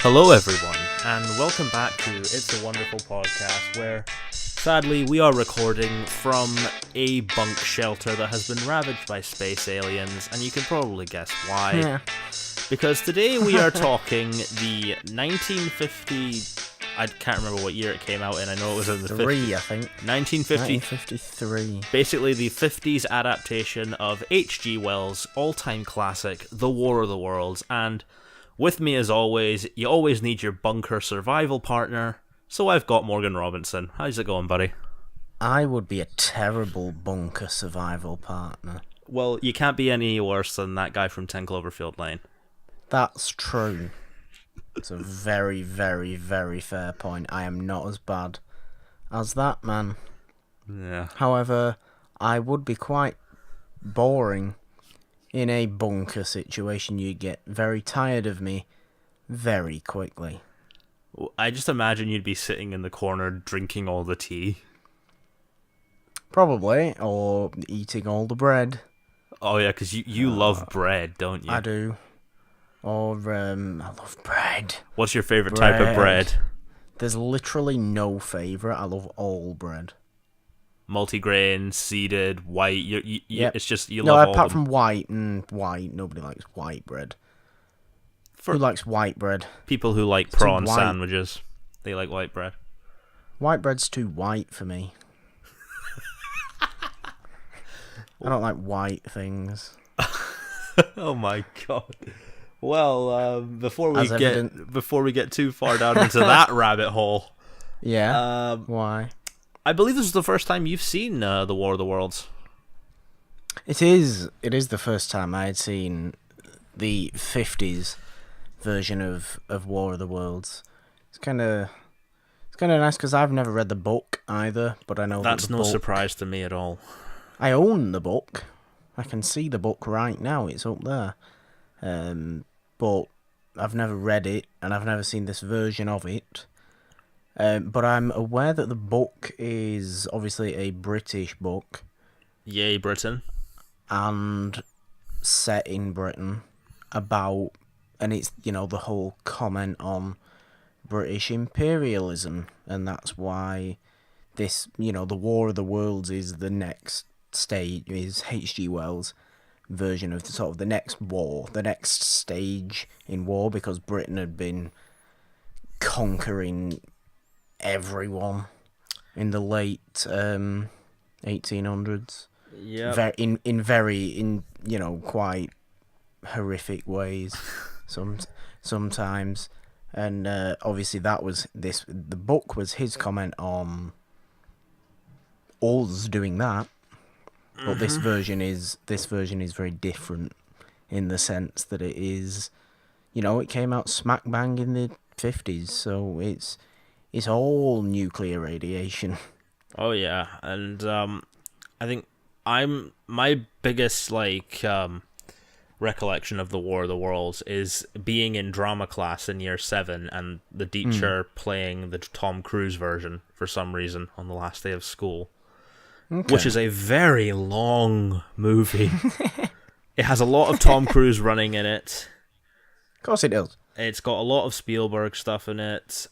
Hello everyone, and welcome back to It's a Wonderful Podcast, where, sadly, we are recording from a bunk shelter that has been ravaged by space aliens, and you can probably guess why. Yeah. Because today we are talking the 1950... I can't remember what year it came out in, I know it was in the 50s. I think. 1953. Basically the 50s adaptation of H.G Wells' all-time classic, The War of the Worlds, and with me as always, you always need your bunker survival partner, so I've got Morgan Robinson. How's it going, buddy? I would be a terrible bunker survival partner. Well, you can't be any worse than that guy from 10 Cloverfield Lane. That's true. It's a very, very, very fair point. I am not as bad as that man. Yeah. However, I would be quite boring in a bunker situation. You get very tired of me very quickly. I just imagine you'd be sitting in the corner drinking all the tea. Probably, or eating all the bread. Oh yeah, because you love bread, don't you? I do. Or, I love bread. What's your favourite type of bread? There's literally no favourite. I love all bread. Multigrain, seeded, white. Yep. It's just you no, love all apart them. from white, nobody likes white bread. Who likes white bread? People who like It's too prawn white. sandwiches, they like white bread. White bread's too white for me. I don't like white things. Oh my god. Well, before we get too far down into that rabbit hole, Yeah. Why? I believe this is the first time you've seen The War of the Worlds. It is. It is the first time I had seen the 50s version of War of the Worlds. It's kind of nice because I've never read the book either, but I know That's that the no book, surprise to me at all. I own the book. I can see the book right now. It's up there. But I've never read it, and I've never seen this version of it. But I'm aware that the book is obviously a British book. Yay, Britain. And set in Britain and it's, the whole comment on British imperialism, and that's why this, the War of the Worlds is the next stage, is H.G Wells' version of sort of the next war, the next stage in war, because Britain had been conquering everyone in the late 1800s. Yeah. In quite horrific ways sometimes. And obviously the book was his comment on us doing that. But this version is very different in the sense that it is, it came out smack bang in the 50s, so it's all nuclear radiation. Oh yeah, and I think my biggest recollection of the War of the Worlds is being in drama class in year 7 and the teacher playing the Tom Cruise version for some reason on the last day of school. Okay. Which is a very long movie. It has a lot of Tom Cruise running in it. Of course it does. It's got a lot of Spielberg stuff in it.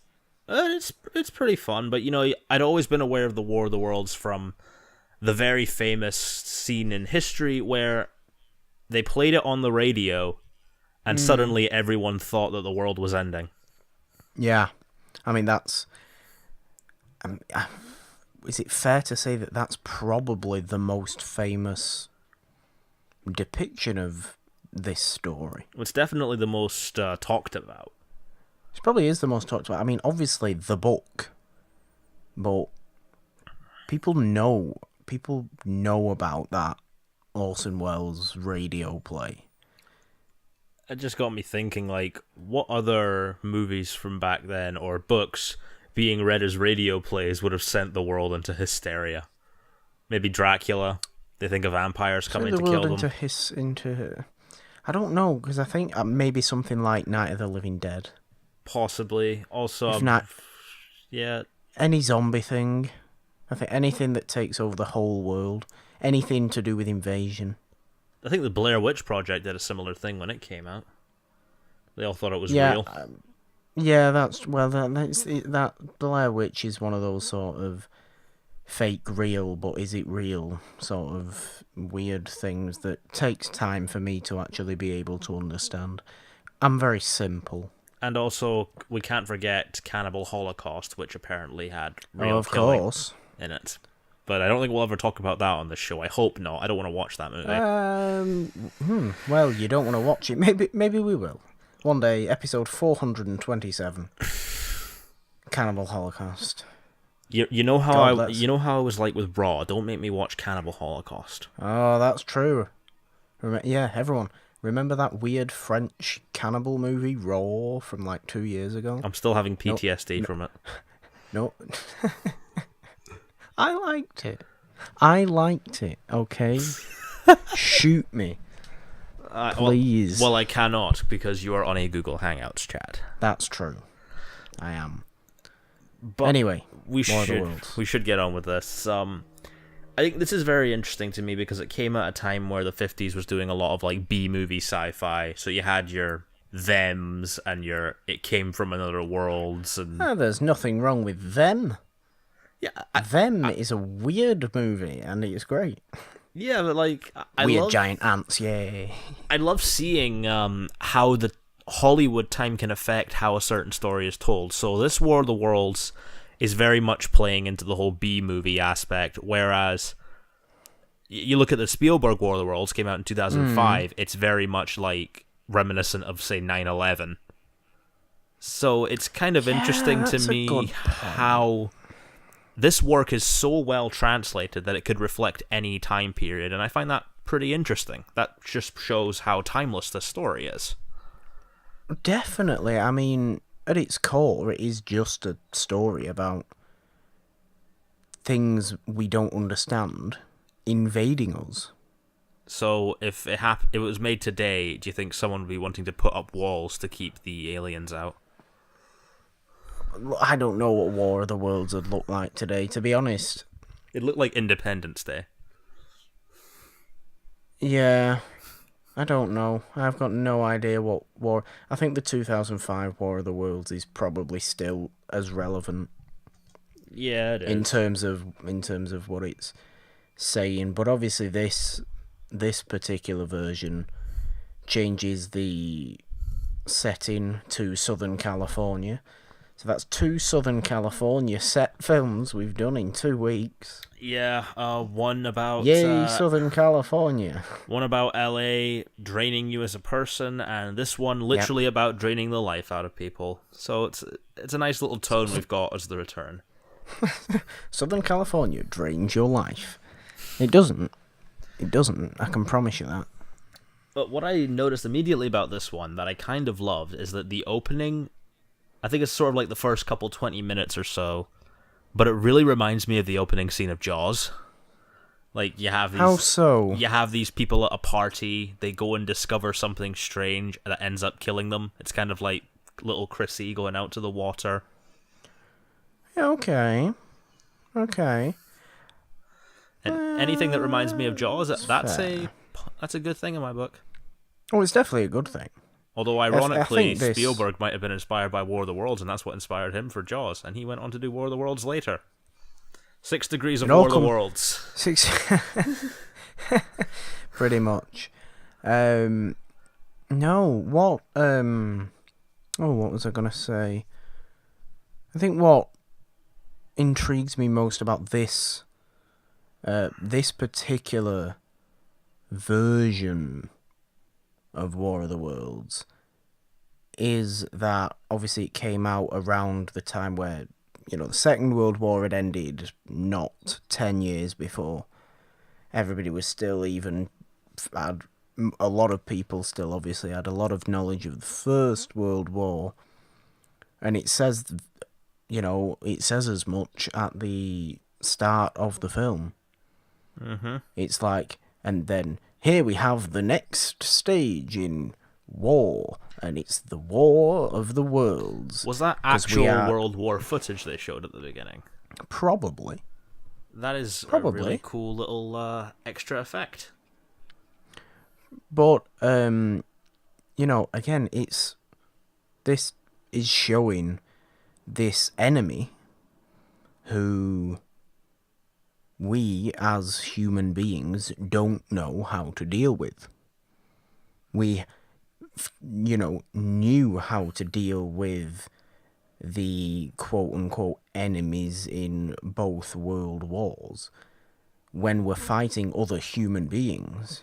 It's pretty fun, but I'd always been aware of the War of the Worlds from the very famous scene in history where they played it on the radio and suddenly everyone thought that the world was ending. Yeah. I mean, that's... is it fair to say that that's probably the most famous depiction of this story? It's definitely the most talked about. It probably is the most talked about. I mean, obviously the book, but people know about that Orson Welles radio play. It just got me thinking, what other movies from back then or books being read as radio plays would have sent the world into hysteria? Maybe Dracula. They think of vampires coming to kill them. Into I don't know, because I think maybe something like Night of the Living Dead. Possibly. Also, if not, yeah. Any zombie thing. I think anything that takes over the whole world. Anything to do with invasion. I think the Blair Witch Project did a similar thing when it came out. They all thought it was real. Yeah, that Blair Witch is one of those sort of fake real, but is it real sort of weird things that takes time for me to actually be able to understand. I'm very simple. And also, we can't forget Cannibal Holocaust, which apparently had Oh, real of killing course. in it. But I don't think we'll ever talk about that on the show. I hope not. I don't want to watch that movie. Well, you don't want to watch it. Maybe we will. One day, episode 427. Cannibal Holocaust. You know how God, you know how I was like with Raw. Don't make me watch Cannibal Holocaust. Oh, that's true. Yeah, everyone. Remember that weird French cannibal movie, Raw, from like 2 years ago? I'm still having PTSD from it. No. I liked it. Okay? Shoot me. Please. Well, I cannot because you are on a Google Hangouts chat. That's true. I am. But anyway, we should get on with this. I think this is very interesting to me because it came at a time where the 50s was doing a lot of like B-movie sci-fi. So you had your Thems and your It Came From Another Worlds and there's nothing wrong with Them. Yeah, Them is a weird movie and it's great. Yeah, but like weird giant ants, yay. I love seeing how the Hollywood time can affect how a certain story is told. So this War of the Worlds is very much playing into the whole B-movie aspect, whereas you look at the Spielberg War of the Worlds, came out in 2005, it's very much like reminiscent of, say, 9/11. So it's kind of interesting to me how this work is so well translated that it could reflect any time period, and I find that pretty interesting. That just shows how timeless this story is. Definitely. I mean, at its core, it is just a story about things we don't understand invading us. So if it was made today, do you think someone would be wanting to put up walls to keep the aliens out? I don't know what War of the Worlds would look like today, to be honest. It looked like Independence Day. Yeah, I don't know. I've got no idea what war. I think the 2005 War of the Worlds is probably still as relevant. Yeah, it is. In terms of what it's saying, but obviously this particular version changes the setting to Southern California. So that's 2 Southern California set films we've done in 2 weeks. Yeah, one about... Yay, Southern California. One about LA draining you as a person, and this one literally about draining the life out of people. So it's a nice little tone we've got as the return. Southern California drains your life. It doesn't. It doesn't. I can promise you that. But what I noticed immediately about this one that I kind of loved is that the opening... I think it's sort of like the first couple 20 minutes or so, but it really reminds me of the opening scene of Jaws. Like, you have these... How so? You have these people at a party, they go and discover something strange that ends up killing them. It's kind of like little Chrissy going out to the water. Okay. And anything that reminds me of Jaws, that's fair. a good thing in my book. Oh, it's definitely a good thing. Although, ironically, I think Spielberg might have been inspired by War of the Worlds, and that's what inspired him for Jaws, and he went on to do War of the Worlds later. 6 degrees of War of the Worlds. 6... Pretty much. No, what... what was I going to say? I think what intrigues me most about this particular version of War of the Worlds is that obviously it came out around the time where, the Second World War had ended, not 10 years before. Everybody was still a lot of people still obviously had a lot of knowledge of the First World War, and it says as much at the start of the film. Mm-hmm. It's like, and then here we have the next stage in war, and it's the War of the Worlds. Was that actual World War footage they showed at the beginning? Probably. That is a really cool little extra effect. But, again, it's this is showing this enemy who we as human beings don't know how to deal with. We, knew how to deal with the quote-unquote enemies in both world wars when we're fighting other human beings.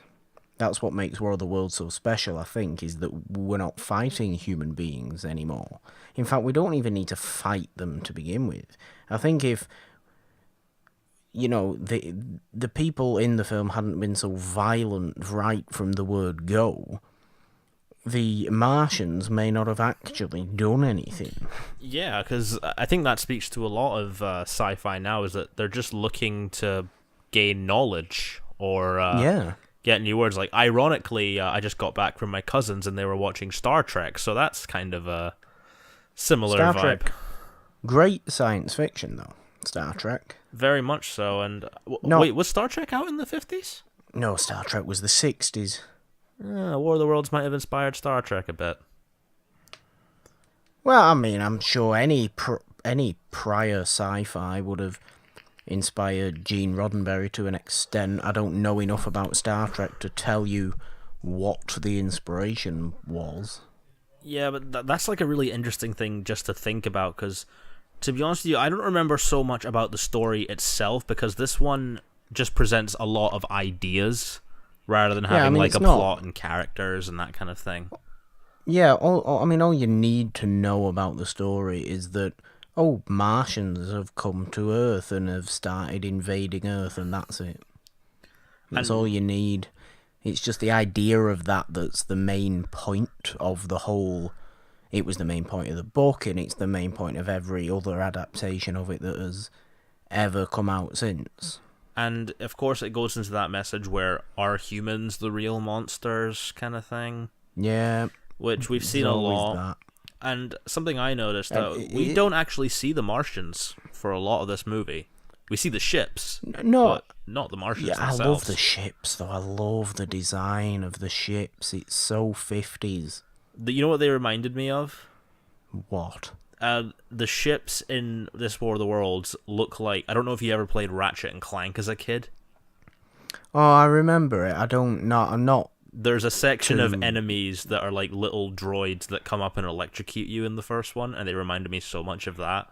That's what makes War of the Worlds so special, I think, is that we're not fighting human beings anymore. In fact, we don't even need to fight them to begin with. I think if, the people in the film hadn't been so violent right from the word go, the Martians may not have actually done anything. Yeah, because I think that speaks to a lot of sci-fi now, is that they're just looking to gain knowledge or get new words. Like, ironically, I just got back from my cousins and they were watching Star Trek, so that's kind of a similar Star vibe. Trek. Great science fiction, though. Star Trek. Very much so. And No. wait, was Star Trek out in the 50s? No, Star Trek was the 60s. War of the Worlds might have inspired Star Trek a bit. Well, I mean, I'm sure any prior sci-fi would have inspired Gene Roddenberry to an extent. I don't know enough about Star Trek to tell you what the inspiration was. Yeah, but that's like a really interesting thing just to think about, because to be honest with you, I don't remember so much about the story itself, because this one just presents a lot of ideas rather than having like a plot and characters and that kind of thing. Yeah, all you need to know about the story is that, Martians have come to Earth and have started invading Earth, and that's it. That's all you need. It's just the idea of that's the main point of the whole. It was the main point of the book, and it's the main point of every other adaptation of it that has ever come out since. And, of course, it goes into that message where, are humans the real monsters kind of thing? Yeah. Which we've seen a lot. That. And something I noticed, we don't actually see the Martians for a lot of this movie. We see the ships, but not the Martians themselves. I love the ships, though. I love the design of the ships. It's so 50s. You know what they reminded me of? What? The ships in this War of the Worlds look like... I don't know if you ever played Ratchet and Clank as a kid. Oh, I remember it. I'm not... There's a section of enemies that are like little droids that come up and electrocute you in the first one, and they reminded me so much of that.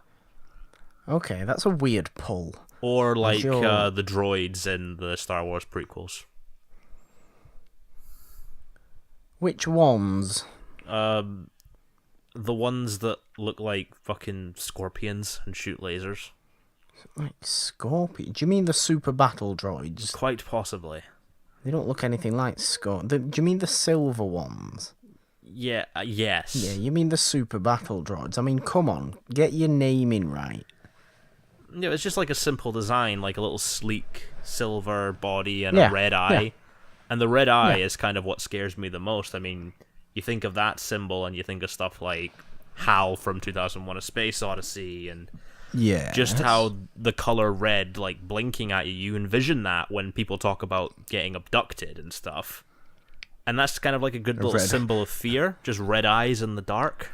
Okay, that's a weird pull. Or like the droids in the Star Wars prequels. Which ones? The ones that look like fucking scorpions and shoot lasers. Like scorpion? Do you mean the super battle droids? Quite possibly. They don't look anything like do you mean the silver ones? Yeah, yes. Yeah, you mean the super battle droids. I mean, come on, get your naming right. Yeah, it's just like a simple design, like a little sleek silver body and a red eye. Yeah. And the red eye is kind of what scares me the most. I mean, you think of that symbol and you think of stuff like HAL from 2001: A Space Odyssey and just how the color red, like blinking at you, you envision that when people talk about getting abducted and stuff. And that's kind of like a good little symbol of fear, just red eyes in the dark.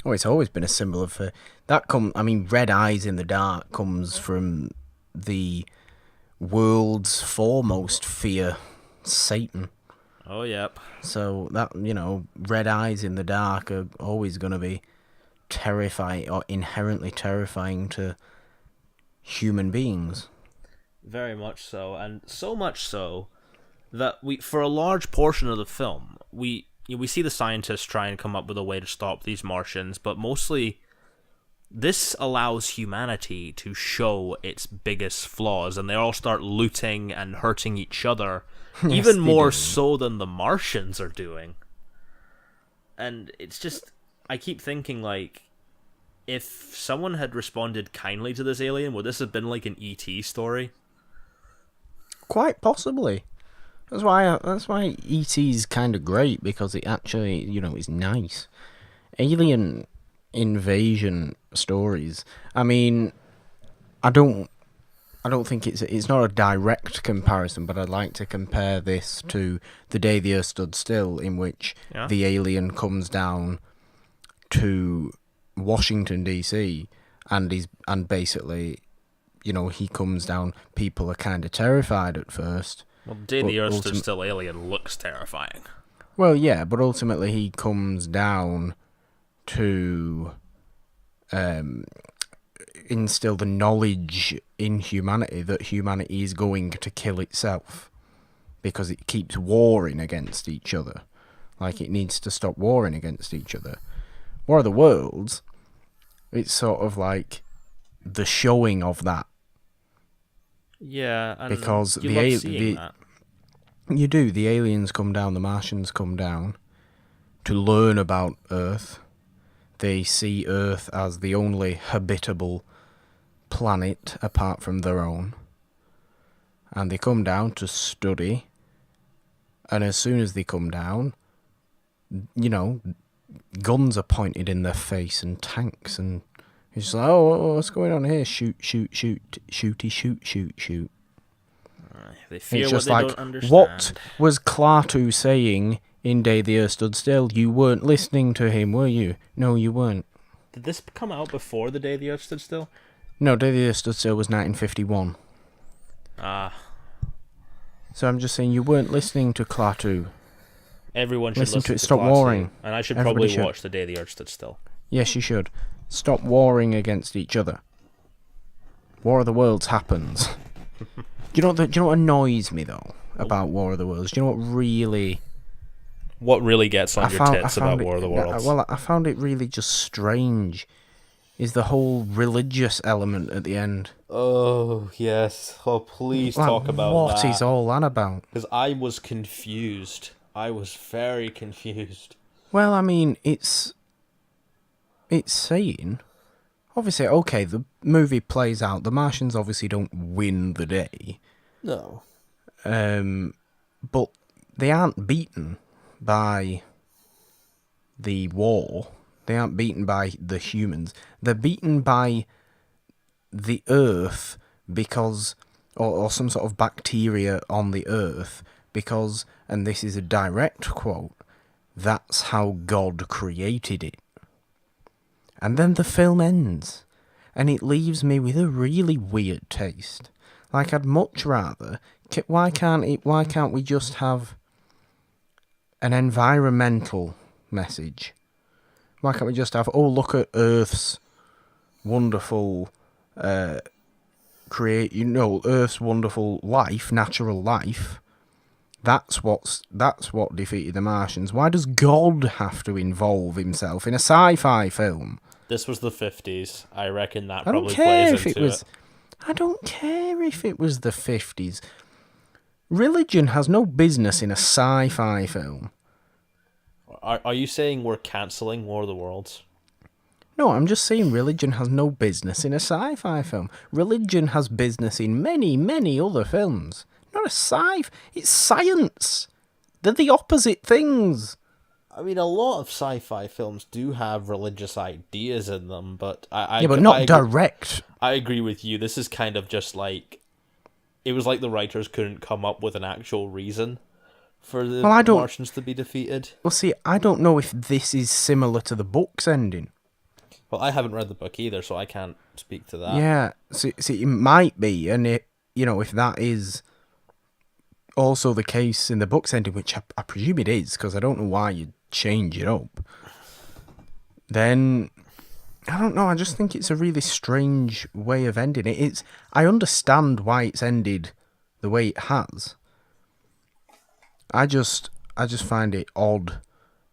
Oh, it's always been a symbol of fear. Red eyes in the dark comes from the world's foremost fear, Satan. Oh, yep. So that, red eyes in the dark are always going to be terrifying or inherently terrifying to human beings. Very much so, and so much so that for a large portion of the film, we see the scientists try and come up with a way to stop these Martians, but mostly this allows humanity to show its biggest flaws, and they all start looting and hurting each other, even more so than the Martians are doing. And it's just, I keep thinking, like, if someone had responded kindly to this alien, would this have been like an E.T. story? Quite possibly. That's why E.T.'s kind of great, because it actually, is nice. Alien invasion stories. I mean, I don't think it's not a direct comparison, but I'd like to compare this to The Day the Earth Stood Still, in which the alien comes down to Washington DC, and basically, he comes down. People are kind of terrified at first. Well, Day the Earth Stood Still alien looks terrifying. Well, yeah, but ultimately he comes down to instill the knowledge in humanity that humanity is going to kill itself because it keeps warring against each other. Like, it needs to stop warring against each other. War of the Worlds, it's sort of like the showing of that. Yeah, and because you love seeing that. You do. The aliens come down, the Martians come down to learn about Earth. They see Earth as the only habitable planet apart from their own. And they come down to study. And as soon as they come down, guns are pointed in their face and tanks, and it's like, oh, what's going on here? Shoot, shoot, shoot, shooty, shoot, shoot, shoot. They fear it's what just they like, don't understand. what was Klaatu saying in Day the Earth Stood Still? You weren't listening to him, were you? No, you weren't. Did this come out before The Day the Earth Stood Still? No, Day the Earth Stood Still was 1951. So I'm just saying you weren't listening to Klaatu. Everyone should listen to it. Stop warring. And I should probably watch The Day the Earth Stood Still. Yes, you should. Stop warring against each other. War of the Worlds happens. Do you know what annoys me, though, about War of the Worlds? Do you know what really... What really gets on your tits about War of the Worlds? Well, I found it really just strange, is the whole religious element at the end. Oh, yes. Oh, please talk about that. What is all that about? Because I was confused. I was very confused. Well, I mean, it's saying... Obviously, okay, the movie plays out. The Martians obviously don't win the day. No. But they aren't beaten by the war. They aren't beaten by the humans. They're beaten by the Earth because... Or some sort of bacteria on the Earth because, and this is a direct quote, that's how God created it. And then the film ends, and it leaves me with a really weird taste. Like, I'd much rather... Why can't we just have an environmental message? Why can't we just have, oh, look at Earth's wonderful... Earth's wonderful life, natural life. That's what defeated the Martians. Why does God have to involve himself in a sci-fi film? This was the 50s. I reckon that probably plays into it. I don't care if it was the 50s. Religion has no business in a sci-fi film. Are you saying we're cancelling War of the Worlds? No, I'm just saying religion has no business in a sci-fi film. Religion has business in many, many other films. Not a sci-fi. It's science. They're the opposite things. I mean, a lot of sci-fi films do have religious ideas in them, but but not direct. I agree with you. This is kind of just like... It was like the writers couldn't come up with an actual reason for the Martians to be defeated. Well, see, I don't know if this is similar to the book's ending. Well, I haven't read the book either, so I can't speak to that. Yeah, see, it might be, and if that is also the case in the book's ending, which I presume it is, because I don't know why you'd change it up, then I don't know. I just think it's a really strange way of ending it. I understand why it's ended the way it has. I just find it odd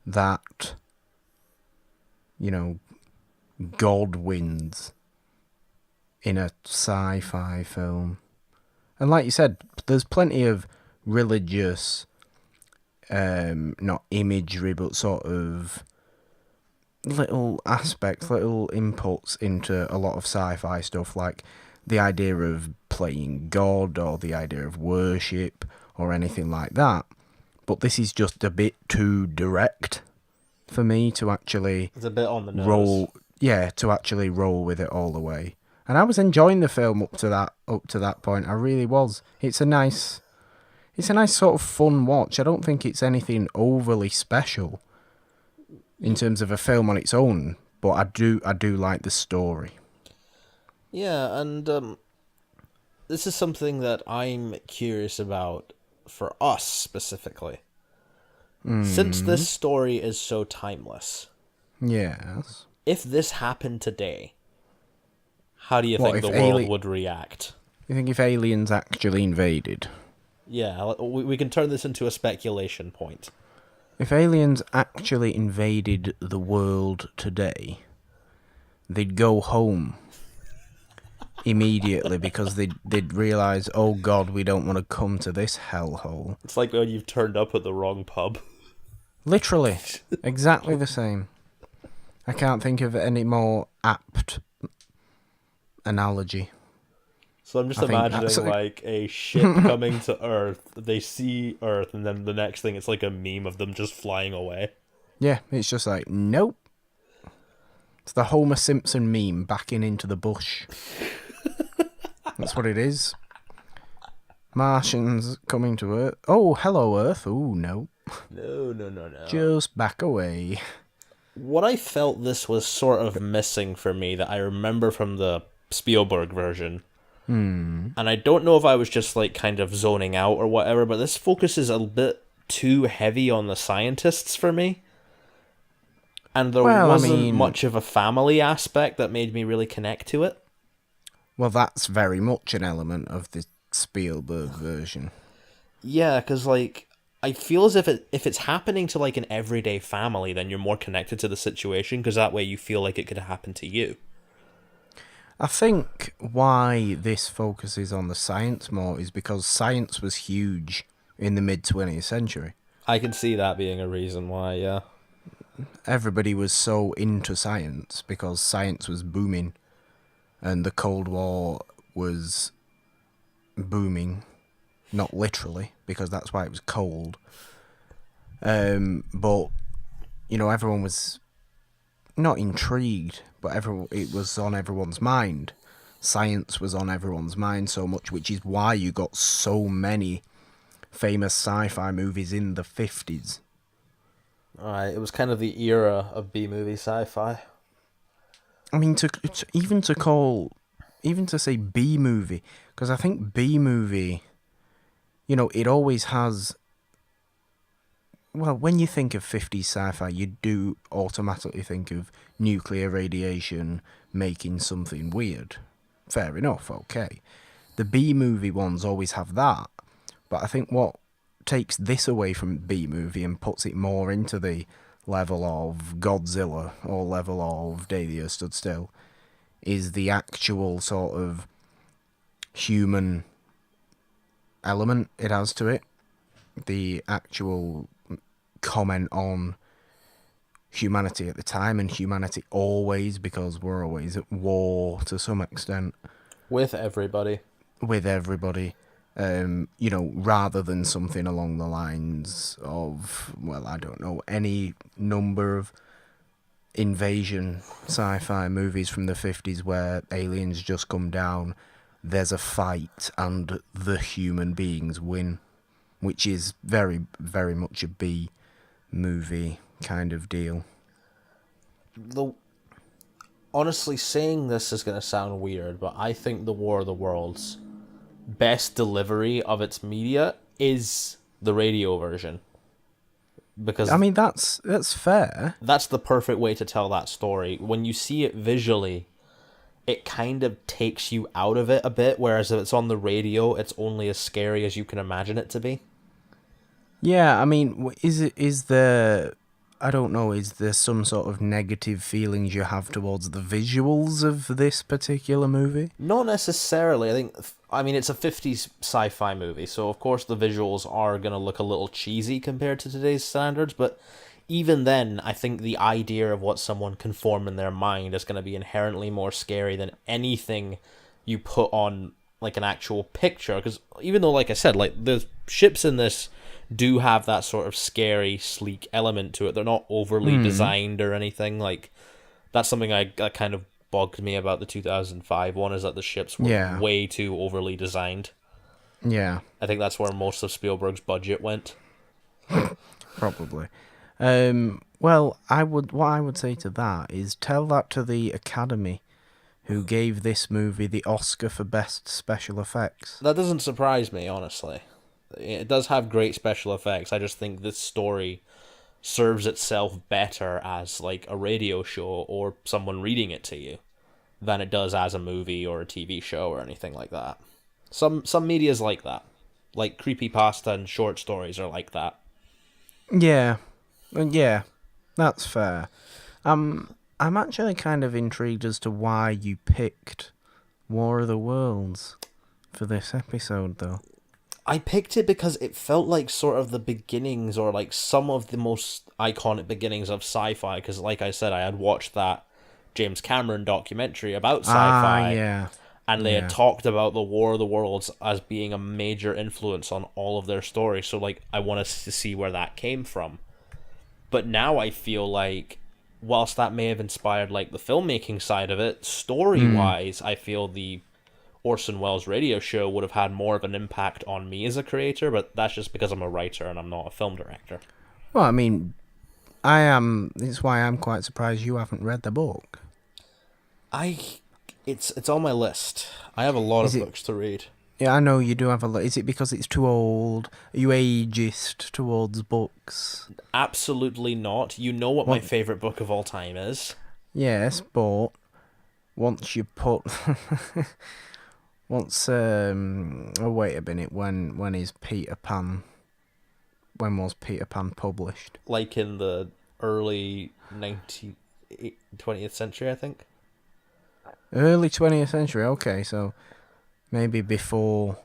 that, God wins in a sci-fi film. And like you said, there's plenty of religious, not imagery, but sort of little aspects, little inputs into a lot of sci-fi stuff, like the idea of playing God or the idea of worship or anything like that. But this is just a bit too direct for me to actually... It's a bit on the nose. To actually roll with it all the way. And I was enjoying the film up to that point. I really was. It's a nice sort of fun watch. I don't think it's anything overly special. in terms of a film on its own, but I do like the story. Yeah, and this is something that I'm curious about for us specifically. Since this story is so timeless, Yes. if this happened today, how do you What think if the world would react? You think if aliens actually invaded? Yeah, we can turn this into a speculation point. If aliens actually invaded the world today, they'd go home immediately because they'd realise, oh God, we don't want to come to this hellhole. It's like when you've turned up at the wrong pub. Literally, exactly the same. I can't think of any more apt analogy. So I'm just I think imagining like a ship coming to Earth. They see Earth, and then the next thing, it's like a meme of them just flying away. Yeah, it's just like, nope. It's the Homer Simpson meme backing into the bush. That's what it is. Martians coming to Earth. Oh, hello, Earth. Oh, no. No. Just back away. What I felt this was sort of missing for me that I remember from the Spielberg version. And I don't know if I was just like kind of zoning out or whatever, but this focuses a bit too heavy on the scientists for me. And there wasn't much of a family aspect that made me really connect to it. Well, that's very much an element of the Spielberg version. Yeah, because like I feel as if it's happening to like an everyday family, then you're more connected to the situation because that way you feel like it could happen to you. I think why this focuses on the science more is because science was huge in the mid-20th century. I can see that being a reason why, yeah. Everybody was so into science because science was booming and the Cold War was booming. Not literally, because that's why it was cold. But, you know, everyone was not intrigued, but it was on everyone's mind. Science was on everyone's mind so much, which is why you got so many famous sci-fi movies in the 50s. Alright, it was kind of the era of B-movie sci-fi. I mean, even to say B-movie, because I think B-movie, you know, it always has... Well, when you think of 50s sci-fi, you do automatically think of nuclear radiation making something weird. Fair enough, okay. The B-movie ones always have that, but I think what takes this away from B-movie and puts it more into the level of Godzilla or level of Day the Earth Stood Still is the actual sort of human element it has to it. The actual comment on humanity at the time, and humanity always, because we're always at war to some extent. With everybody. You know, rather than something along the lines of, well, I don't know, any number of invasion sci-fi movies from the 50s where aliens just come down, there's a fight, and the human beings win, which is very, very much a B movie kind of deal. Honestly, saying this is going to sound weird, but I think the War of the Worlds best delivery of its media is the radio version. Because I mean, that's fair. That's the perfect way to tell that story. When you see it visually, it kind of takes you out of it a bit, whereas if it's on the radio, it's only as scary as you can imagine it to be. Yeah, I mean, is there some sort of negative feelings you have towards the visuals of this particular movie? Not necessarily. I mean, it's a 50s sci-fi movie, so of course the visuals are going to look a little cheesy compared to today's standards, but even then, I think the idea of what someone can form in their mind is going to be inherently more scary than anything you put on, like, an actual picture, because even though, like I said, like, the ships in this do have that sort of scary, sleek element to it. They're not overly designed or anything. Like, that's something that kind of bugged me about the 2005 one, is that the ships were way too overly designed. Yeah. I think that's where most of Spielberg's budget went. Probably. Well, what I would say to that is tell that to the Academy, who gave this movie the Oscar for Best Special Effects. That doesn't surprise me, honestly. It does have great special effects. I just think this story serves itself better as like a radio show or someone reading it to you than it does as a movie or a TV show or anything like that. Some media's like that. Like creepypasta and short stories are like that. Yeah, yeah, that's fair. I'm actually kind of intrigued as to why you picked War of the Worlds for this episode, though. I picked it because it felt like sort of the beginnings or like some of the most iconic beginnings of sci-fi because like I said I had watched that James Cameron documentary about sci-fi Yeah. and they Yeah. had talked about the War of the Worlds as being a major influence on all of their stories. So like I wanted to see where that came from. But now I feel like whilst that may have inspired like the filmmaking side of it, story-wise, I feel the Orson Welles radio show would have had more of an impact on me as a creator, but that's just because I'm a writer and I'm not a film director. Well, I mean, it's why I'm quite surprised you haven't read the book. It's on my list. I have a lot of books to read. Yeah, I know you do have a lot. Is it because it's too old? Are you ageist towards books? Absolutely not. You know what my favorite book of all time is? Yes, but once you put... Once, oh wait a minute, when is Peter Pan... When was Peter Pan published? Like in the early 20th century, I think. Early 20th century, okay, so maybe before...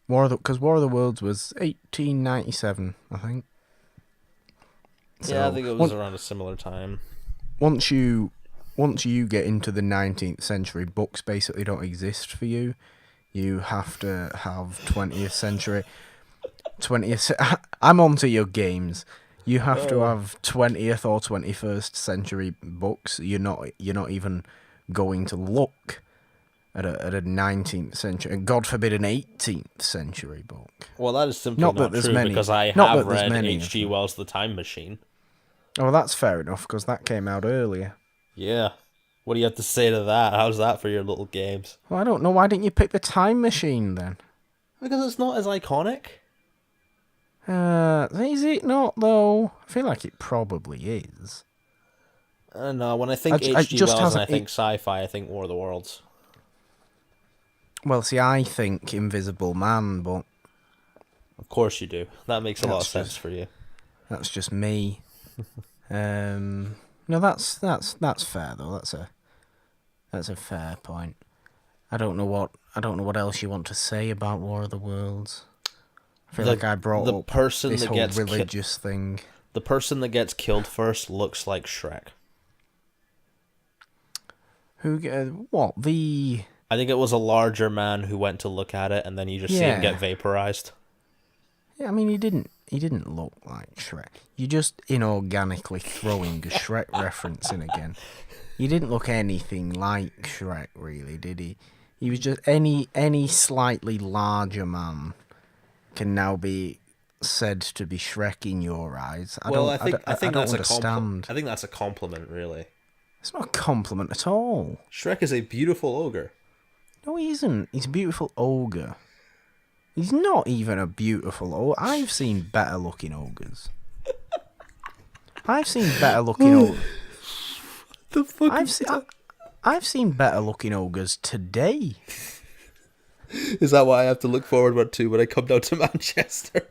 Because War of the Worlds was 1897, I think. So, yeah, I think it was around a similar time. Once you get into the 19th century, books basically don't exist for you. You have to have 20th century. I'm onto your games. You have to have 20th or 21st century books. You're not even going to look at a 19th century, and God forbid an 18th century book. Well, that is simply not true because I have read H.G. Wells' The Time Machine. Oh, that's fair enough because that came out earlier. Yeah. What do you have to say to that? How's that for your little games? Well, I don't know. Why didn't you pick The Time Machine then? Because it's not as iconic. Is it not, though? I feel like it probably is. No, when I think H.G. Wells and I think sci-fi, I think War of the Worlds. Well, see, I think Invisible Man, but... Of course you do. That makes a lot of sense for you. That's just me. No, that's fair though. That's a fair point. I don't know what else you want to say about War of the Worlds. I feel like I brought up this whole religious thing. The person that gets killed first looks like Shrek. What? I think it was a larger man who went to look at it, and then you just see him get vaporized. Yeah, I mean, he didn't look like Shrek. You just inorganically throwing a Shrek reference in again. He didn't look anything like Shrek, really, did he? He was just any slightly larger man can now be said to be Shrek in your eyes. I think that's a compliment, really. It's not a compliment at all. Shrek is a beautiful ogre. No, he isn't. He's a beautiful ogre. He's not even a beautiful ogre. I've seen better looking ogres. I've seen better looking ogres. The fuck I've seen better looking ogres today. Is that what I have to look forward to when I come down to Manchester?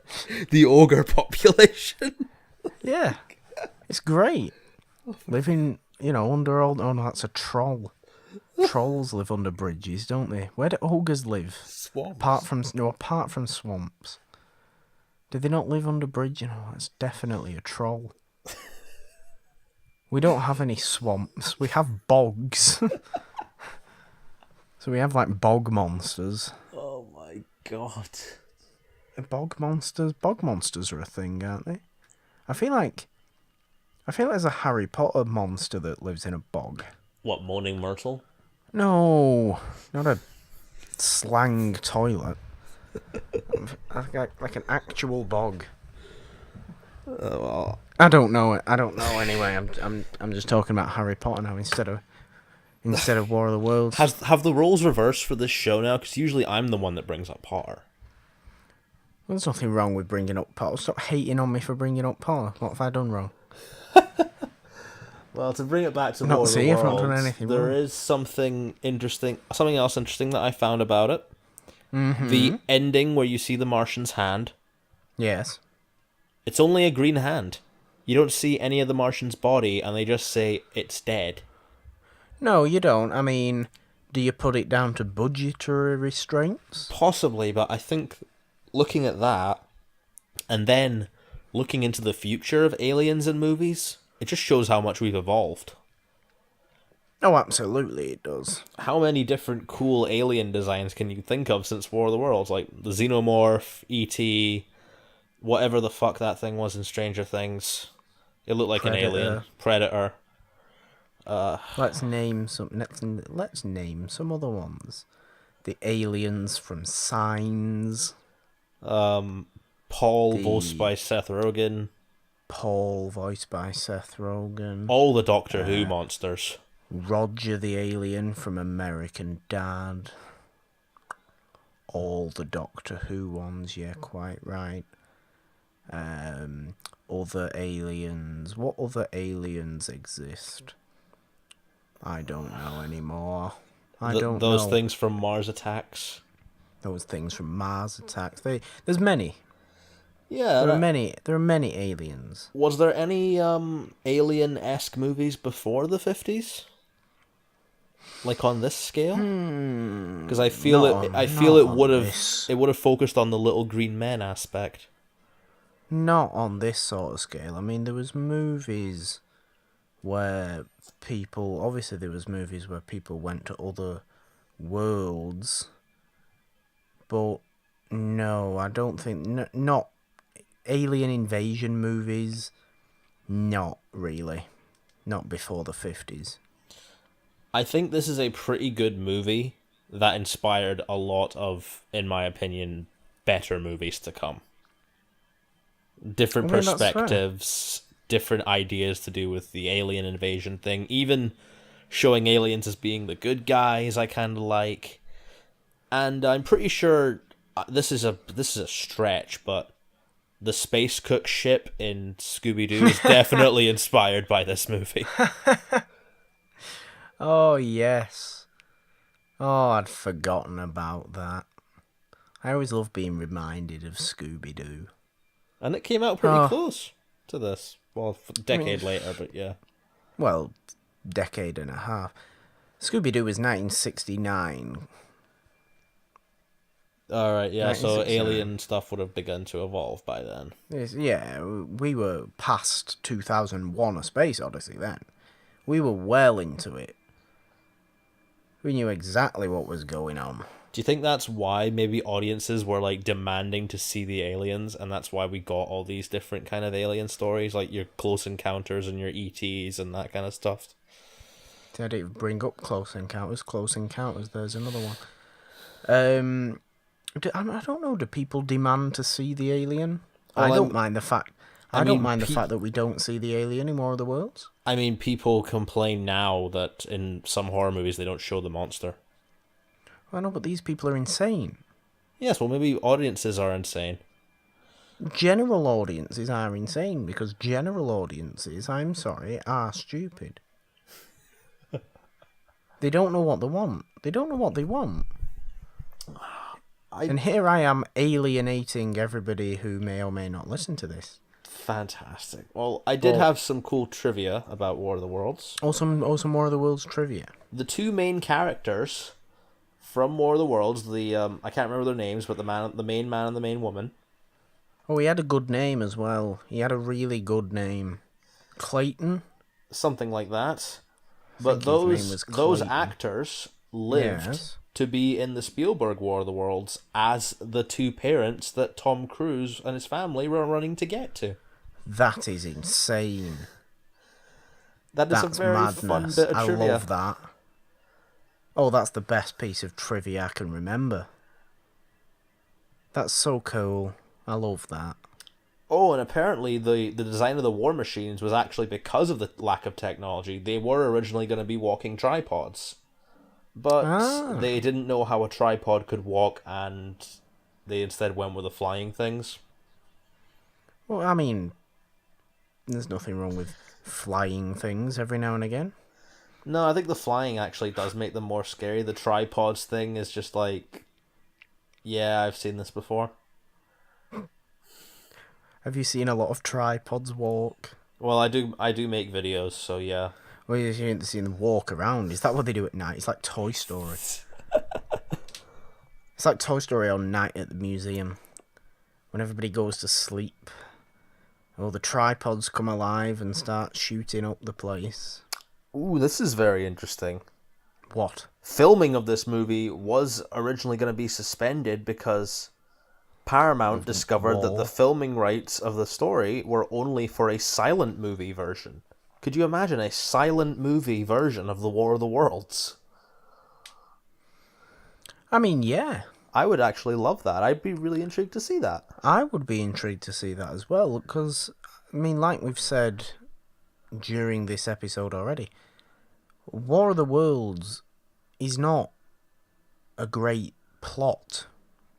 The ogre population. Yeah, it's great. Living, under all... Oh, no, that's a troll. Trolls live under bridges, don't they? Where do ogres live? Swamps. Apart from swamps. Do they not live under bridges? That's definitely a troll. We don't have any swamps. We have bogs. So we have, bog monsters. Oh my god. Bog monsters? Bog monsters are a thing, aren't they? I feel like there's a Harry Potter monster that lives in a bog. What, Moaning Myrtle? No, not a slang toilet. Like an actual bog. Oh, well. I don't know it. I don't know anyway. I'm just talking about Harry Potter now instead of War of the Worlds. Have the roles reversed for this show now? Because usually I'm the one that brings up Potter. Well, there's nothing wrong with bringing up Potter. Stop hating on me for bringing up Potter. What have I done wrong? Well, to bring it back to Not War of the I've not done Worlds, anything there wrong. is something else interesting that I found about it. Mm-hmm. The ending where you see the Martian's hand, Yes. it's only a green hand. You don't see any of the Martian's body, and they just say it's dead. No, you don't. I mean, do you put it down to budgetary restraints? Possibly, but I think looking at that, and then looking into the future of aliens in movies, it just shows how much we've evolved. Oh, absolutely, it does. How many different cool alien designs can you think of since War of the Worlds? Like the Xenomorph, E.T., whatever the fuck that thing was in Stranger Things. It looked like Predator. an alien. Predator. Let's name some other ones. The aliens from Signs. Paul, voiced by Seth Rogen. Paul, voiced by Seth Rogen. All the Doctor Who monsters. Roger the alien from American Dad. All the Doctor Who ones, yeah, quite right. Other aliens. What other aliens exist? I don't know anymore. Those things from Mars Attacks. Those things from Mars Attacks. There's many. Yeah. There are many aliens. Was there any alien-esque movies before the 50s? Like on this scale? Because I feel it would have focused on the little green men aspect. Not on this sort of scale. I mean, there was movies where there was movies where people went to other worlds, but no, I don't think, not alien invasion movies, not really, not before the 50s. I think this is a pretty good movie that inspired a lot of, in my opinion, better movies to come. Different perspectives, different ideas to do with the alien invasion thing, even showing aliens as being the good guys I kind of like. And I'm pretty sure this is a stretch, but the Space Cook ship in Scooby-Doo is definitely inspired by this movie. Oh, yes. Oh, I'd forgotten about that. I always love being reminded of Scooby-Doo. And it came out pretty close to this. Well, a decade later, but yeah. Well, decade and a half. Scooby-Doo was 1969. Alright, yeah, so alien stuff would have begun to evolve by then. Yeah, we were past 2001 A Space Odyssey then. We were well into it. We knew exactly what was going on. Do you think that's why maybe audiences were like demanding to see the aliens, and that's why we got all these different kind of alien stories, like your Close Encounters and your E.T.s and that kind of stuff? Did it bring up Close Encounters? Close Encounters, there's another one. I don't know, do people demand to see the alien? Well, I don't mind the fact that we don't see the alien in War of the Worlds. I mean, people complain now that in some horror movies they don't show the monster. I know, but these people are insane. Yes, well, maybe audiences are insane. General audiences are insane, because general audiences, I'm sorry, are stupid. They don't know what they want. And here I am alienating everybody who may or may not listen to this. Fantastic. Well, I did have some cool trivia about War of the Worlds. Some War of the Worlds trivia. The two main characters from War of the Worlds, I can't remember their names, but the main man and the main woman. Oh, he had a good name as well. He had a really good name. Clayton? Something like that. But those actors lived to be in the Spielberg War of the Worlds as the two parents that Tom Cruise and his family were running to get to. That is insane. That's a very madness. Fun bit of trivia. I love that. Oh, that's the best piece of trivia I can remember. That's so cool. I love that. Oh, and apparently the design of the war machines was actually because of the lack of technology. They were originally going to be walking tripods, but Ah. they didn't know how a tripod could walk, and they instead went with the flying things. Well, I mean, there's nothing wrong with flying things every now and again. No, I think the flying actually does make them more scary. The tripods thing is just like, yeah, I've seen this before. Have you seen a lot of tripods walk? Well, I do make videos, so yeah. Well, you haven't seen them walk around. Is that what they do at night? It's like Toy Story. It's like Toy Story on night at the museum. When everybody goes to sleep. All the tripods come alive and start shooting up the place. Ooh, this is very interesting. What? Filming of this movie was originally going to be suspended because Paramount discovered that the filming rights of the story were only for a silent movie version. Could you imagine a silent movie version of The War of the Worlds? I mean, yeah. I would actually love that. I'd be really intrigued to see that. I would be intrigued to see that as well, because, I mean, like we've said during this episode already, War of the Worlds is not a great plot.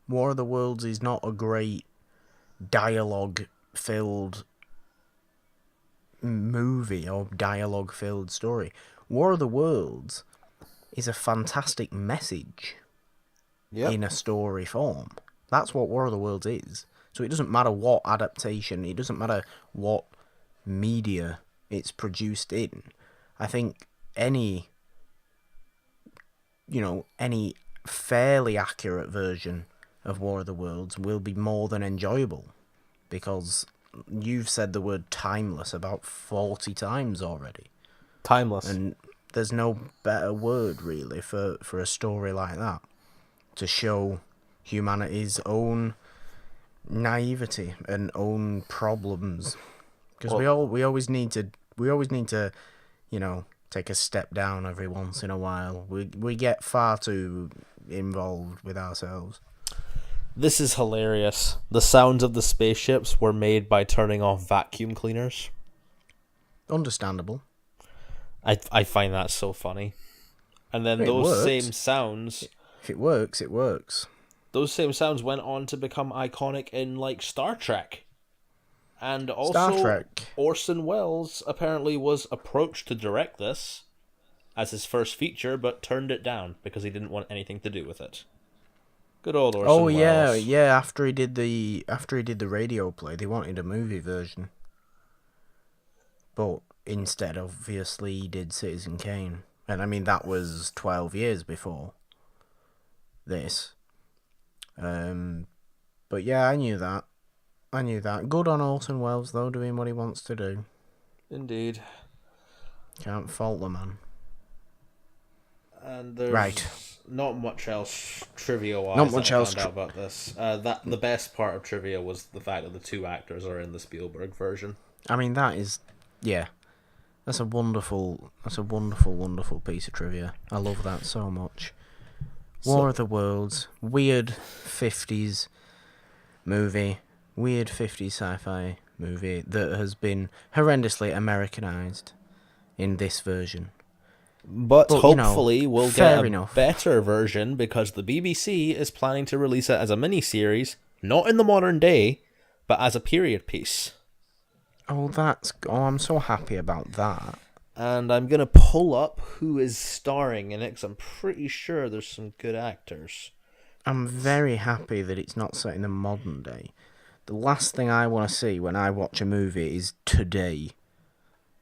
War of the Worlds is not a great dialogue-filled movie or dialogue-filled story. War of the Worlds is a fantastic message in a story form. That's what War of the Worlds is. So it doesn't matter what adaptation, it doesn't matter what media it's produced in. I think any fairly accurate version of War of the Worlds will be more than enjoyable, because you've said the word timeless about 40 times already. Timeless. And there's no better word, really, for a story like that, to show humanity's own naivety and own problems. Because we always need to, take a step down every once in a while. We get far too involved with ourselves. This is hilarious. The sounds of the spaceships were made by turning off vacuum cleaners. Understandable. I find that so funny. And then those same sounds... If it works, it works. Those same sounds went on to become iconic in, like, Star Trek. And also, Star Trek. Orson Welles apparently was approached to direct this as his first feature, but turned it down because he didn't want anything to do with it. Good old Orson Welles. Yeah. After he did the radio play, they wanted a movie version, but instead, obviously, he did Citizen Kane, and I mean that was 12 years before this. But yeah, I knew that. Good on Orson Welles, though, doing what he wants to do. Indeed. Can't fault the man. And there's not much else trivia-wise found out about this. The best part of trivia was the fact that the two actors are in the Spielberg version. I mean, that is, yeah, that's a wonderful piece of trivia. I love that so much. War of the Worlds, weird 50s movie, weird 50s sci-fi movie that has been horrendously Americanized in this version. But hopefully we'll get a enough. better version, because the BBC is planning to release it as a mini-series, not in the modern day, but as a period piece. Oh, I'm so happy about that. And I'm going to pull up who is starring in it, because I'm pretty sure there's some good actors. I'm very happy that it's not set in the modern day. The last thing I want to see when I watch a movie is today.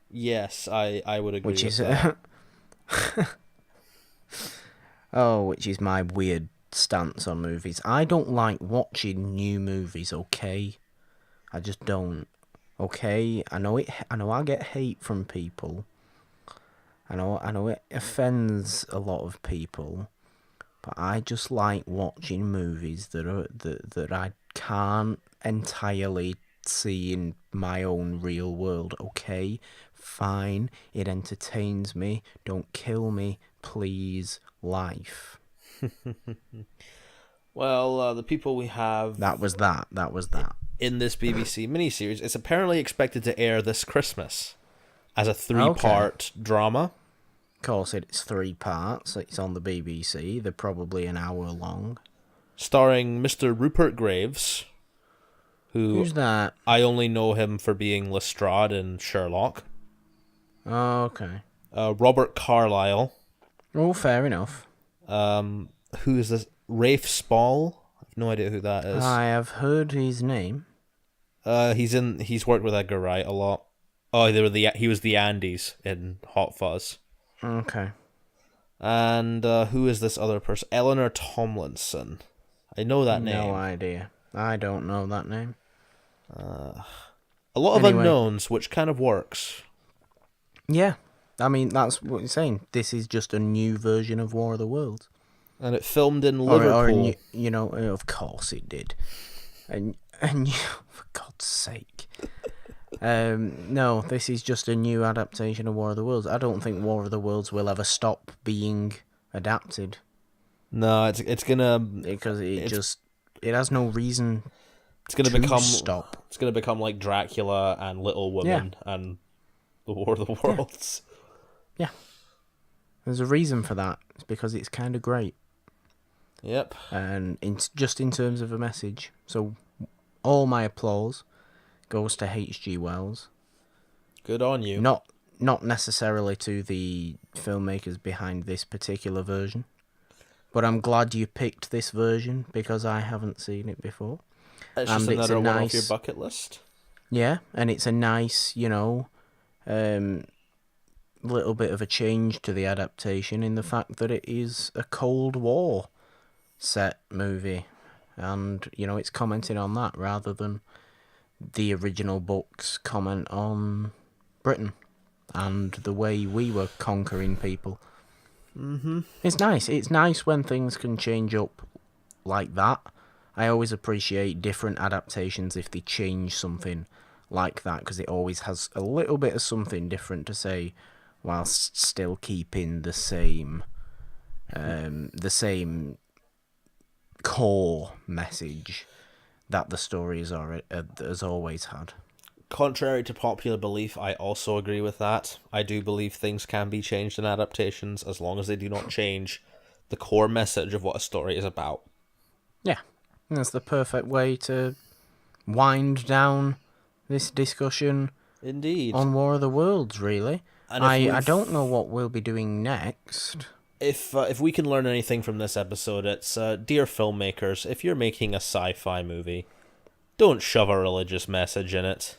Yes, I would agree with that. Which is my weird stance on movies. I don't like watching new movies, okay? I just don't. Okay? I know I get hate from people. I know it offends a lot of people. But I just like watching movies that I can't entirely see in my own real world, okay? Fine, it entertains me. Don't kill me, please. Life. Well, the people we have... That was that. in this BBC miniseries. It's apparently expected to air this Christmas as a 3-part drama. Of course, it's 3 parts. It's on the BBC. They're probably an hour long. Starring Mr. Rupert Graves. Who's that? I only know him for being Lestrade in Sherlock. Oh, okay. Robert Carlyle. Oh, fair enough. Who is this? Rafe Spall? I have no idea who that is. I have heard his name. He's worked with Edgar Wright a lot. Oh, he was the Andes in Hot Fuzz. Okay. And who is this other person? Eleanor Tomlinson. I know that name. No idea. I don't know that name. A lot of unknowns, which kind of works. Yeah. I mean, that's what you're saying. This is just a new version of War of the Worlds. And it filmed in Liverpool. Of course it did. And for God's sake. No, this is just a new adaptation of War of the Worlds. I don't think War of the Worlds will ever stop being adapted. No, it's gonna... Because it has no reason it's gonna stop. It's gonna become like Dracula and Little Women and the War of the Worlds. Yeah. There's a reason for that. It's because it's kind of great. Yep. And just in terms of a message. So, all my applause goes to H.G. Wells. Good on you. Not necessarily to the filmmakers behind this particular version. But I'm glad you picked this version because I haven't seen it before. It's just another one off your bucket list. Yeah, and it's a nice, little bit of a change to the adaptation in the fact that it is a Cold War set movie. And, it's commenting on that rather than the original book's comment on Britain and the way we were conquering people. Mm-hmm. It's nice. It's nice when things can change up like that. I always appreciate different adaptations if they change something like that because it always has a little bit of something different to say whilst still keeping the same core message that the story has always had. Contrary to popular belief, I also agree with that. I do believe things can be changed in adaptations as long as they do not change the core message of what a story is about. Yeah, and that's the perfect way to wind down this discussion. Indeed. On War of the Worlds, really. And I don't know what we'll be doing next. If we can learn anything from this episode, it's dear filmmakers, if you're making a sci-fi movie, don't shove a religious message in it.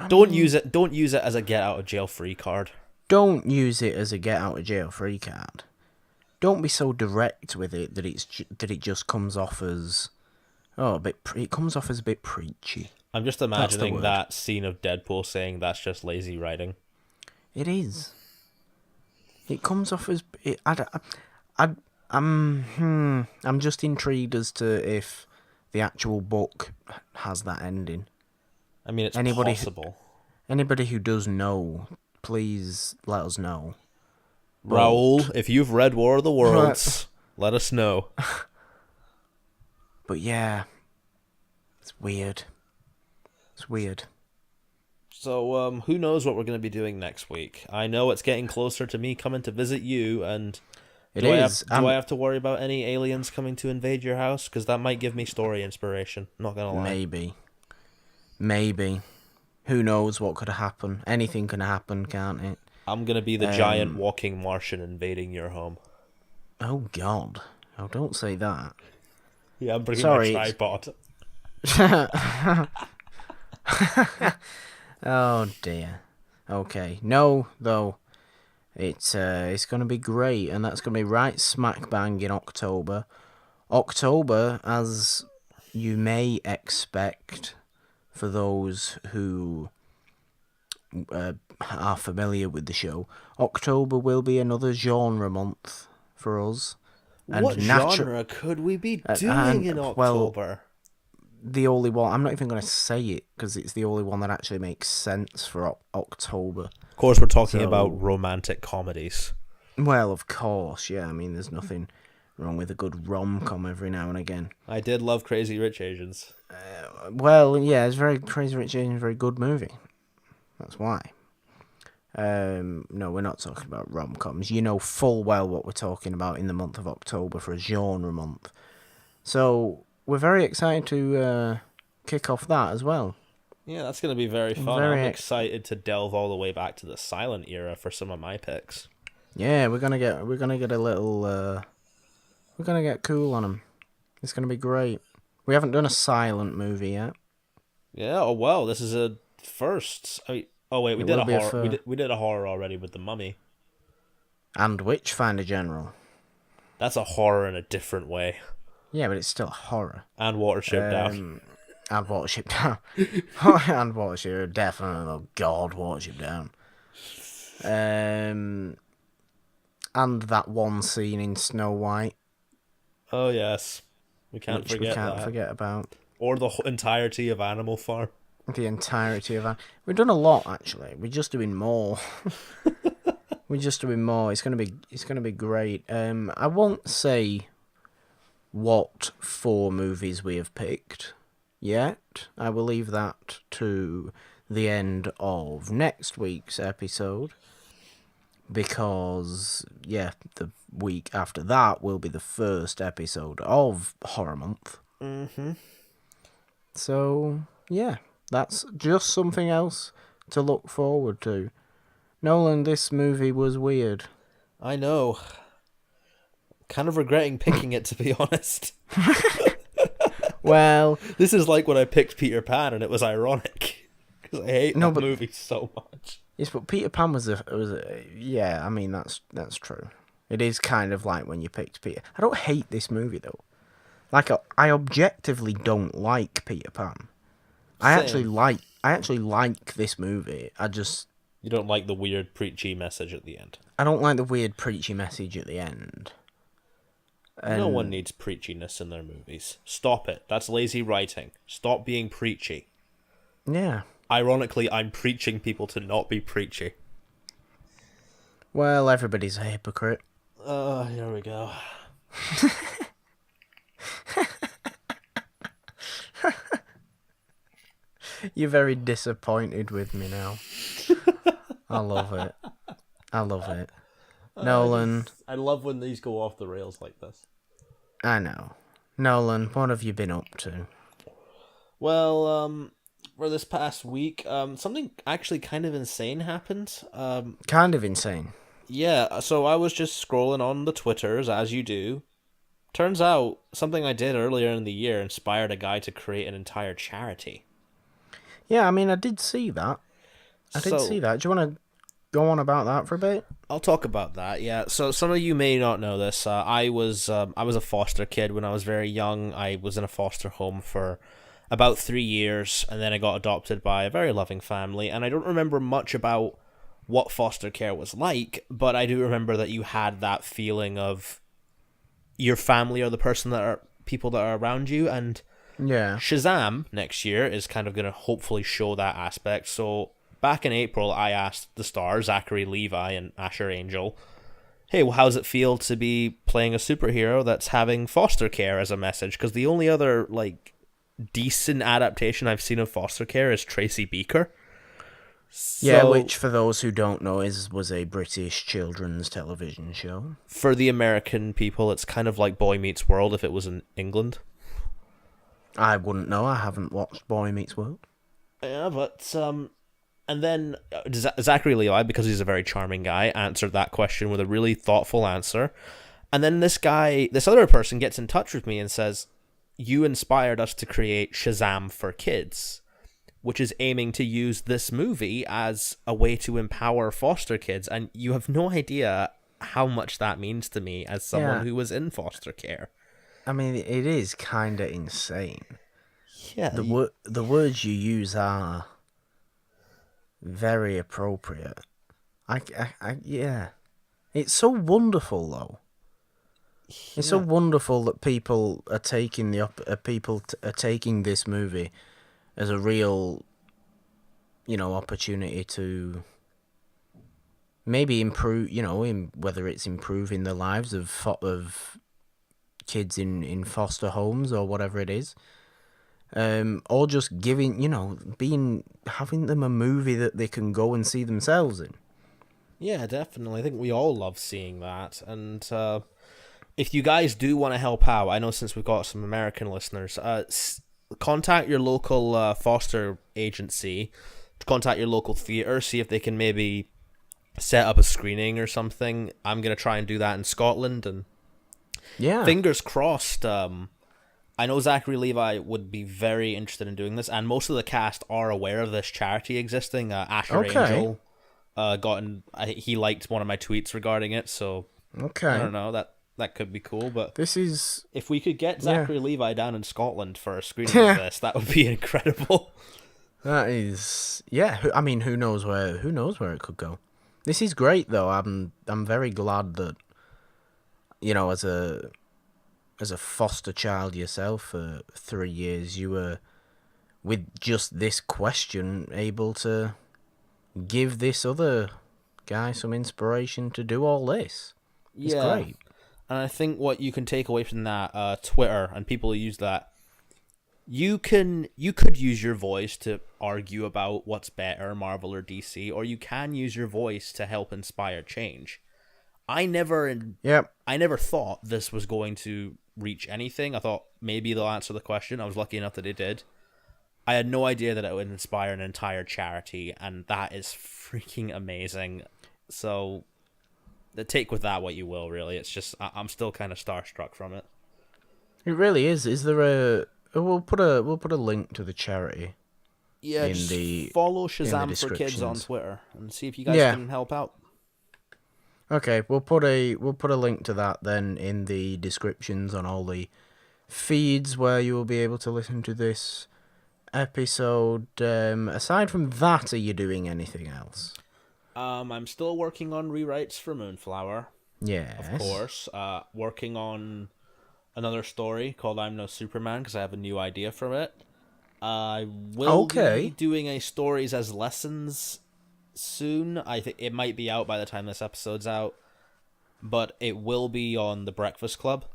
Don't use it as a get out of jail free card. Don't use it as a get out of jail free card. Don't be so direct with it that it just comes off as it comes off as a bit preachy. I'm just imagining that scene of Deadpool saying that's just lazy writing. It is. It comes off as I'm just intrigued as to if the actual book has that ending. I mean, it's possible. Anybody who does know, please let us know. Raoul, if you've read War of the Worlds, let us know. But yeah, it's weird. It's weird. So, who knows what we're going to be doing next week? I know it's getting closer to me coming to visit you, and do I have to worry about any aliens coming to invade your house? Because that might give me story inspiration, not going to lie. Maybe. Who knows what could happen? Anything can happen, can't it? I'm going to be the giant walking Martian invading your home. Oh, God. Oh, don't say that. Yeah, I'm bringing my tripod. Oh, dear. Okay. No, though. It's going to be great, and that's going to be right smack bang in October. October, as you may expect, for those who are familiar with the show, October will be another genre month for us. And what genre could we be doing in October? Well, the only one, I'm not even going to say it because it's the only one that actually makes sense for October. Of course, we're talking about romantic comedies. Well, of course, yeah. I mean, there's nothing wrong with a good rom-com every now and again. I did love Crazy Rich Asians. Well, yeah, it's very Crazy Rich Asians, a very good movie. That's why. No, we're not talking about rom-coms. You know full well what we're talking about in the month of October for a genre month. So we're very excited to kick off that as well. Yeah, that's going to be very fun. I'm excited to delve all the way back to the silent era for some of my picks. Yeah, we're gonna get a little. We're gonna get cool on them. It's gonna be great. We haven't done a silent movie yet. Yeah. Oh well, this is a first. Oh wait, we did a horror. We did a horror already with The Mummy. And Witchfinder General. That's a horror in a different way. Yeah, but it's still horror. And Watership Down. And Watership Down. And Watership, definitely. Oh God, Watership Down. And that one scene in Snow White. Oh yes, we can't forget about. Or the entirety of Animal Farm. The entirety of that. We've done a lot actually. We're just doing more. It's gonna be great. I won't say what 4 movies we have picked yet. I will leave that to the end of next week's episode. Because, yeah, the week after that will be the first episode of Horror Month. Mm-hmm. So, yeah, that's just something else to look forward to. Nolan, this movie was weird. I know. Kind of regretting picking it, to be honest. Well... This is like when I picked Peter Pan, and it was ironic. Because I hate that movie so much. Yes, but Peter Pan was yeah, I mean, that's true. It is kind of like when you picked Peter. I don't hate this movie, though. Like, I objectively don't like Peter Pan. I actually like this movie. You don't like the weird preachy message at the end. I don't like the weird preachy message at the end. No one needs preachiness in their movies. Stop it. That's lazy writing. Stop being preachy. Yeah. Ironically, I'm preaching people to not be preachy. Well, everybody's a hypocrite. Here we go. You're very disappointed with me now. I love it. Nolan. I love when these go off the rails like this. I know. Nolan, what have you been up to? Well, for this past week, something actually kind of insane happened. Kind of insane? Yeah, so I was just scrolling on the Twitters, as you do. Turns out, something I did earlier in the year inspired a guy to create an entire charity. Yeah, I mean, I did see that. Do you want to go on about that for a bit? I'll talk about that, yeah. So some of you may not know this. I was a foster kid when I was very young. I was in a foster home for about 3 years, and then I got adopted by a very loving family, and I don't remember much about what foster care was like, but I do remember that you had that feeling of your family or the people that are around you, and yeah. Shazam next year is kind of going to hopefully show that aspect. So back in April, I asked the stars, Zachary Levi and Asher Angel, hey, well, how does it feel to be playing a superhero that's having foster care as a message? Because the only other, decent adaptation I've seen of foster care is Tracy Beaker. Yeah, which, for those who don't know, was a British children's television show. For the American people, it's kind of like Boy Meets World if it was in England. I wouldn't know. I haven't watched Boy Meets World. Yeah, but, and then Zachary Levi, because he's a very charming guy, answered that question with a really thoughtful answer. And then this other person gets in touch with me and says, you inspired us to create Shazam for Kids, which is aiming to use this movie as a way to empower foster kids. And you have no idea how much that means to me as someone who was in foster care. I mean, it is kind of insane. Yeah. The words you use are very appropriate. Yeah. It's so wonderful, though. It's so wonderful that people are taking taking this movie as a real, opportunity to maybe improve, whether it's improving the lives of kids in foster homes or whatever it is. Or just giving, having them a movie that they can go and see themselves in. Yeah, definitely. I think we all love seeing that. And if you guys do want to help out, I know since we've got some American listeners, contact your local foster agency, contact your local theater, see if they can maybe set up a screening or something. I'm going to try and do that in Scotland, and Yeah. fingers crossed. I know Zachary Levi would be very interested in doing this, and most of the cast are aware of this charity existing. Asher Angel he liked one of my tweets regarding it, so I don't know, that could be cool. But this is, if we could get Zachary Levi down in Scotland for a screening of this, that would be incredible. that is, yeah. I mean, who knows where it could go. This is great, though. I'm very glad that, as a foster child yourself for 3 years, you were, with just this question, able to give this other guy some inspiration to do all this. It's great. And I think what you can take away from that, Twitter and people who use that, you could use your voice to argue about what's better, Marvel or DC, or you can use your voice to help inspire change. I never thought this was going to reach anything. I thought maybe they'll answer the question. I was lucky enough that it did. I had no idea that it would inspire an entire charity, and that is freaking amazing. So, take with that what you will, really. It's just, I'm still kind of starstruck from it. It really is. Is there a... We'll put a link to the charity. Yeah, just follow Shazam for Kids on Twitter and see if you guys can help out. Okay, we'll put a link to that then in the descriptions on all the feeds where you will be able to listen to this episode. Aside from that, are you doing anything else? I'm still working on rewrites for Moonflower. Yes. Of course. Working on another story called I'm No Superman because I have a new idea from it. I will be doing a Stories as Lessons soon. I think it might be out by the time this episode's out, but it will be on The Breakfast Club.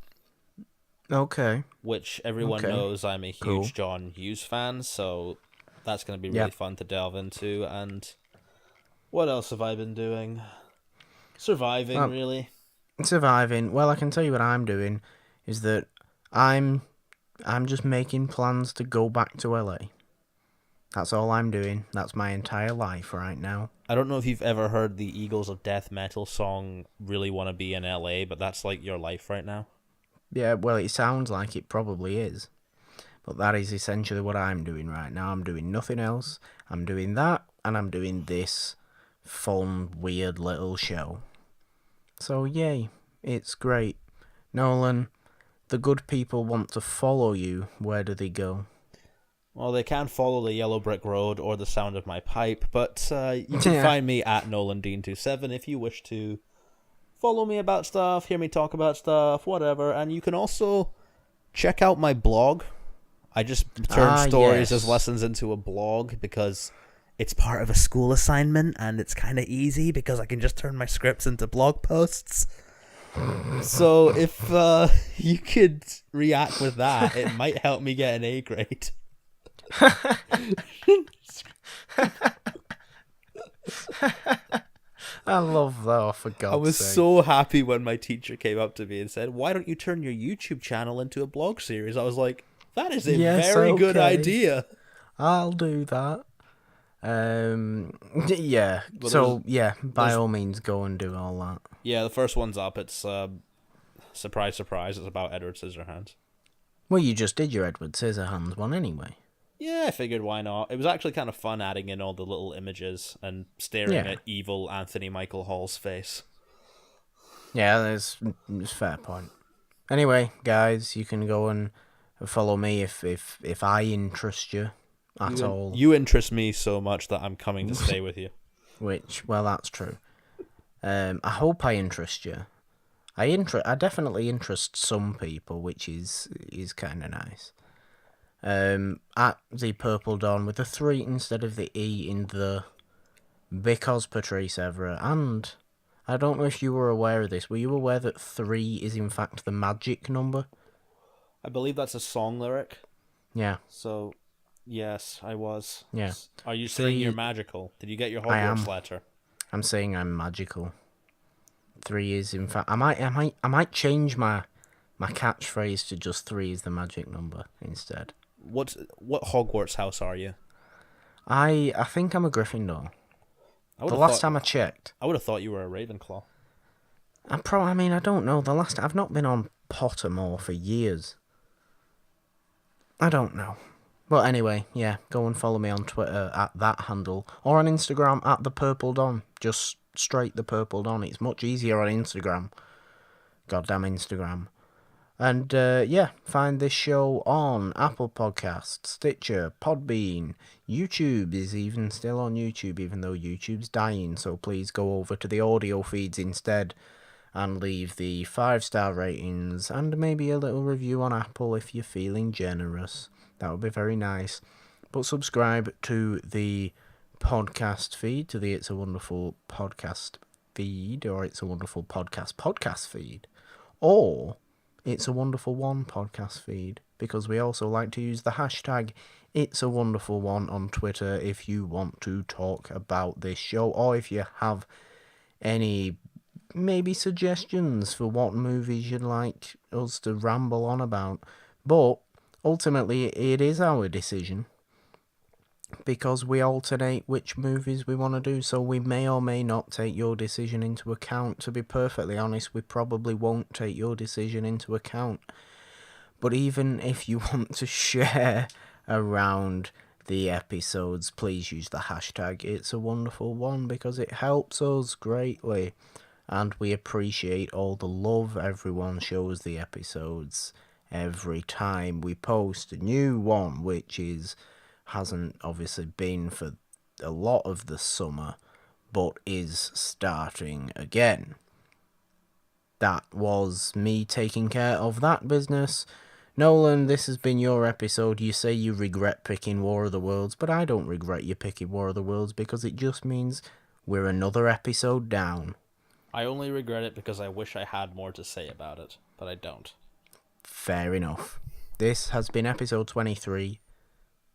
Okay. Which everyone knows I'm a huge John Hughes fan, so that's going to be really fun to delve into. And what else have I been doing? Surviving, really. Surviving. Well, I can tell you what I'm doing is that I'm just making plans to go back to LA. That's all I'm doing. That's my entire life right now. I don't know if you've ever heard the Eagles of Death Metal song, Really Want to Be in LA, but that's like your life right now. Yeah, well, it sounds like it probably is. But that is essentially what I'm doing right now. I'm doing nothing else. I'm doing that, and I'm doing this fun, weird little show. So, yay. It's great. Nolan, the good people want to follow you. Where do they go? Well, they can follow the Yellow Brick Road or the Sound of My Pipe, but you can find me at NolanDean27 if you wish to follow me about stuff, hear me talk about stuff, whatever. And you can also check out my blog. I just turned Stories as Lessons into a blog because it's part of a school assignment, and it's kind of easy because I can just turn my scripts into blog posts. So if you could react with that, it might help me get an A grade. I love that, for God's sake. I was so happy when my teacher came up to me and said, "Why don't you turn your YouTube channel into a blog series?" I was like, that is a very good idea. I'll do that. Yeah. But so, by all means, go and do all that. Yeah, the first one's up. It's, surprise, surprise, it's about Edward Scissorhands. Well, you just did your Edward Scissorhands one anyway. Yeah, I figured why not. It was actually kind of fun adding in all the little images and staring at evil Anthony Michael Hall's face. Yeah, that's a fair point. Anyway, guys, you can go and follow me if I interest you at all. You interest me so much that I'm coming to stay with you. Well, that's true. I hope I interest you. I definitely interest some people, which is kind of nice. At the Purple Dawn with a 3 instead of the E in the, because Patrice Evra. And I don't know if you were aware of this. Were you aware that 3 is in fact the magic number I believe that's a song lyric. Yeah, So, yes, I was. yeah. Are you saying you're 3, magical? Did you get your I Hogwarts am. letter? I'm saying I'm magical. 3 is, in fact, I might change my catchphrase to just 3 is the magic number instead. What Hogwarts house are you? I think I'm a Gryffindor. I would The have last thought time I checked, I would have thought you were a Ravenclaw. I mean, I don't know. I've not been on Pottermore for years. I don't know. But anyway, yeah, go and follow me on Twitter at that handle, or on Instagram at the Purple Dawn. Just straight the Purple Dawn. It's much easier on Instagram. Goddamn Instagram. And yeah, find this show on Apple Podcasts, Stitcher, PodBean. YouTube is even still on YouTube, even though YouTube's dying. So please go over to the audio feeds instead and leave the 5-star ratings and maybe a little review on Apple if you're feeling generous. That would be very nice. But subscribe to the podcast feed, to the It's a Wonderful Podcast feed, or It's a Wonderful podcast feed, or It's a Wonderful One podcast feed, because we also like to use the hashtag It's a Wonderful One on Twitter if you want to talk about this show, or if you have any maybe suggestions for what movies you'd like us to ramble on about. But ultimately, it is our decision, because we alternate which movies we want to do, so we may or may not take your decision into account. To be perfectly honest, we probably won't take your decision into account. But even if you want to share around the episodes, please use the hashtag It's a Wonderful One, because it helps us greatly. And we appreciate all the love everyone shows the episodes every time we post a new one, which hasn't obviously been for a lot of the summer, but is starting again. That was me taking care of that business. Nolan, this has been your episode. You say you regret picking War of the Worlds, but I don't regret you picking War of the Worlds, because it just means we're another episode down. I only regret it because I wish I had more to say about it, but I don't. Fair enough. This has been episode 23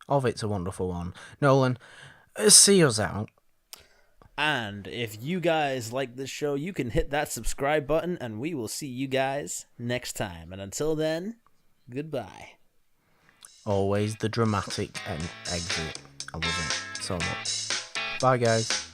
of It's a Wonderful One. Nolan, see us out. And if you guys like this show, you can hit that subscribe button, and we will see you guys next time. And until then, goodbye. Always the dramatic exit. I love it so much. Bye, guys.